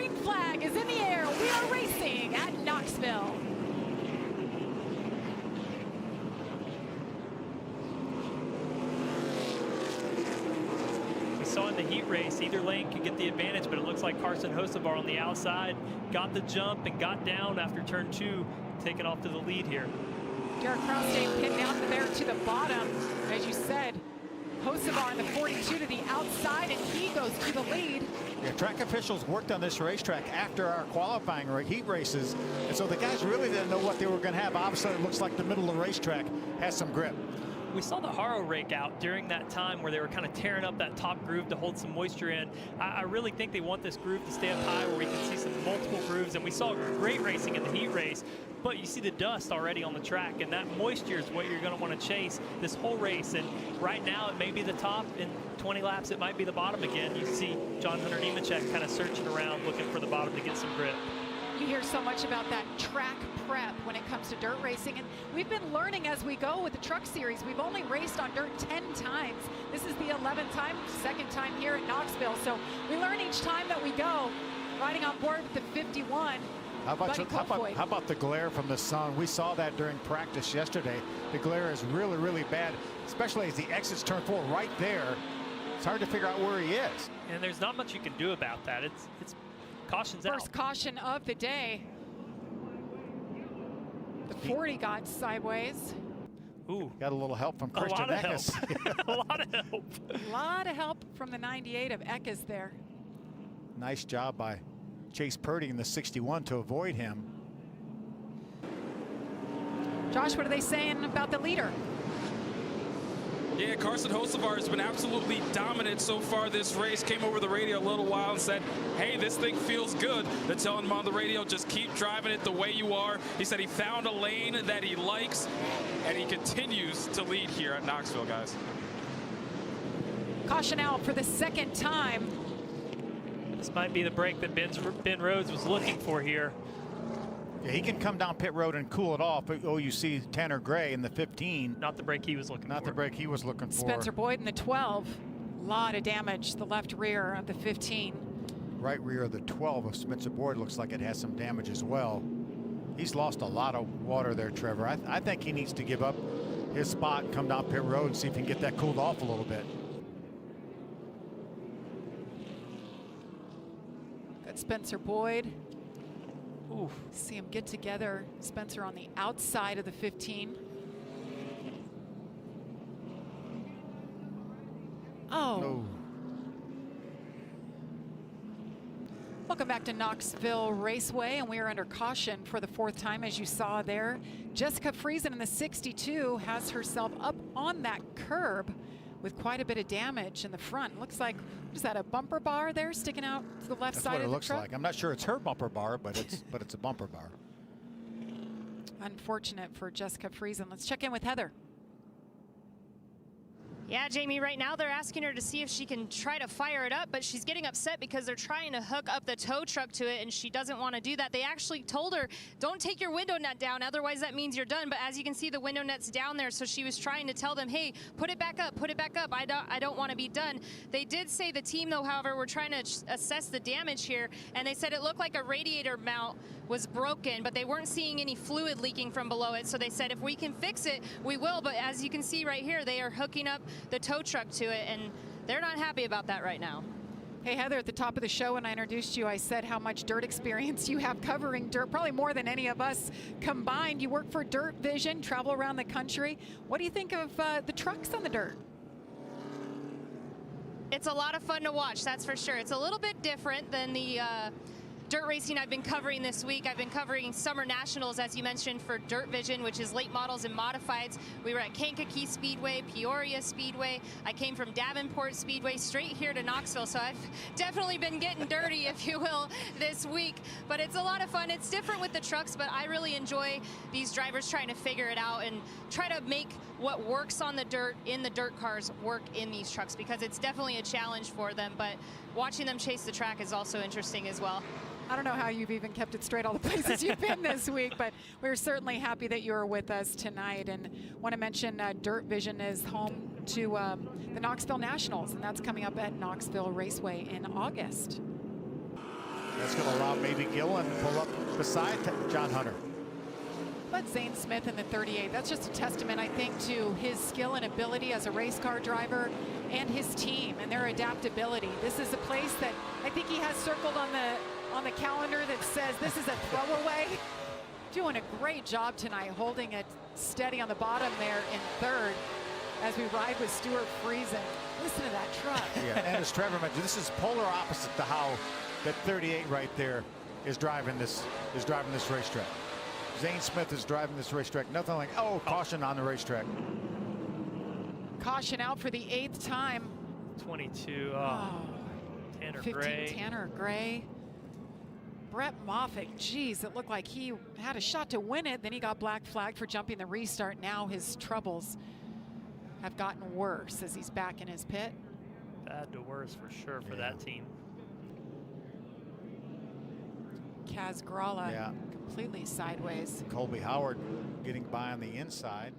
green flag is in the air. We are racing at Knoxville. We saw in the heat race, either lane could get the advantage, but it looks like Carson Hocevar on the outside got the jump and got down after turn 2, taking off to the lead here. Derek Kraus staying pinned down there to the bottom. As you said, Hocevar in the 42 to the outside, and he goes to the lead. Yeah, track officials worked on this racetrack after our qualifying heat races, and so the guys really didn't know what they were going to have. Obviously, it looks like the middle of the racetrack has some grip. We saw the Haro rake out during that time where they were kind of tearing up that top groove to hold some moisture in. I really think they want this groove to stay up high where we can see some multiple grooves, and we saw great racing in the heat race, but you see the dust already on the track, and that moisture is what you're going to want to chase this whole race. And right now it may be the top. In 20 laps it might be the bottom again. You see John Hunter Nemechek kind of searching around looking for the bottom to get some grip. You hear so much about that track prep when it comes to dirt racing, and we've been learning as we go with the Truck Series. We've only raced on dirt 10 times. This is the 11th time, second time here at Knoxville. So we learn each time that we go. Riding on board with the 51. How about the glare from the sun? We saw that during practice yesterday. The glare is really, really bad, especially as he exits turn 4 right there. It's hard to figure out where he is. And there's not much you can do about that. It's caution's out. First caution of the day. The 40 got sideways. Ooh. Got a little help from Christian Eckes. A lot of help. A lot of help from the 98 of Eckes there. Nice job by Chase Purdy in the 61 to avoid him. Josh, what are they saying about the leader? Yeah, Carson Hocevar has been absolutely dominant so far this race. Came over the radio a little while and said, hey, this thing feels good. They're telling him on the radio, just keep driving it the way you are. He said he found a lane that he likes, and he continues to lead here at Knoxville, guys. Caution out for the second time. This might be the break that Ben Rhodes was looking for here. Yeah, he can come down pit road and cool it off, but you see Tanner Gray in the 15. Not the break he was looking for. Not the break he was looking for. Spencer Boyd in the 12. A lot of damage. The left rear of the 15. Right rear of the 12 of Spencer Boyd looks like it has some damage as well. He's lost a lot of water there, Trevor. I think he needs to give up his spot and come down pit road and see if he can get that cooled off a little bit. Got Spencer Boyd. Ooh. See him get together. Spencer on the outside of the 15. Oh. No. Welcome back to Knoxville Raceway, and we are under caution for the 4th time, as you saw there. Jessica Friesen in the 62 has herself up on that curb with quite a bit of damage in the front. Looks like, is that a bumper bar there sticking out to the left side of the truck? That's what it looks like. I'm not sure it's her bumper bar, but it's a bumper bar. Unfortunate for Jessica Friesen. Let's check in with Heather. Yeah, Jamie, right now they're asking her to see if she can try to fire it up, but she's getting upset because they're trying to hook up the tow truck to it, and she doesn't want to do that. They actually told her, don't take your window net down, otherwise that means you're done. But as you can see, the window net's down there, so she was trying to tell them, hey, put it back up, put it back up. I don't want to be done. They did say, the team, though, however, were trying to assess the damage here, and they said it looked like a radiator mount was broken, but they weren't seeing any fluid leaking from below it. So they said, if we can fix it, we will. But as you can see right here, they are hooking up the tow truck to it, and they're not happy about that right now. Hey, Heather, at the top of the show when I introduced you, I said how much dirt experience you have covering dirt, probably more than any of us combined. You work for Dirt Vision, travel around the country. What do you think of the trucks on the dirt? It's a lot of fun to watch, that's for sure. It's a little bit different than the dirt racing I've been covering this week. I've been covering Summer Nationals, as you mentioned, for Dirt Vision, which is late models and modifieds. We were at Kankakee Speedway, Peoria Speedway. I came from Davenport Speedway straight here to Knoxville, so I've definitely been getting dirty, if you will, this week. But it's a lot of fun. It's different with the trucks, but I really enjoy these drivers trying to figure it out and try to make what works on the dirt in the dirt cars work in these trucks, because it's definitely a challenge for them. But watching them chase the track is also interesting as well. I don't know how you've even kept it straight all the places you've been this week, but we're certainly happy that you're with us tonight. And want to mention Dirt Vision is home to the Knoxville Nationals, and that's coming up at Knoxville Raceway in August. That's going to allow maybe Gillen to pull up beside John Hunter. But Zane Smith in the 38, that's just a testament, I think, to his skill and ability as a race car driver and his team and their adaptability. This is a place that I think he has circled on the calendar that says this is a throwaway. Doing a great job tonight, holding it steady on the bottom there in third as we ride with Stuart Friesen. Listen to that truck. Yeah, and as Trevor mentioned, this is polar opposite to how that 38 right there is driving this racetrack. Zane Smith is driving this racetrack. Nothing like, oh, caution on the racetrack. Caution out for the 8th time. 22. Tanner 15, Gray. Tanner Gray. Brett Moffitt, geez, it looked like he had a shot to win it. Then he got black flagged for jumping the restart. Now his troubles have gotten worse as he's back in his pit. Bad to worse for sure for that team. Kaz Gralla completely sideways. Colby Howard getting by on the inside.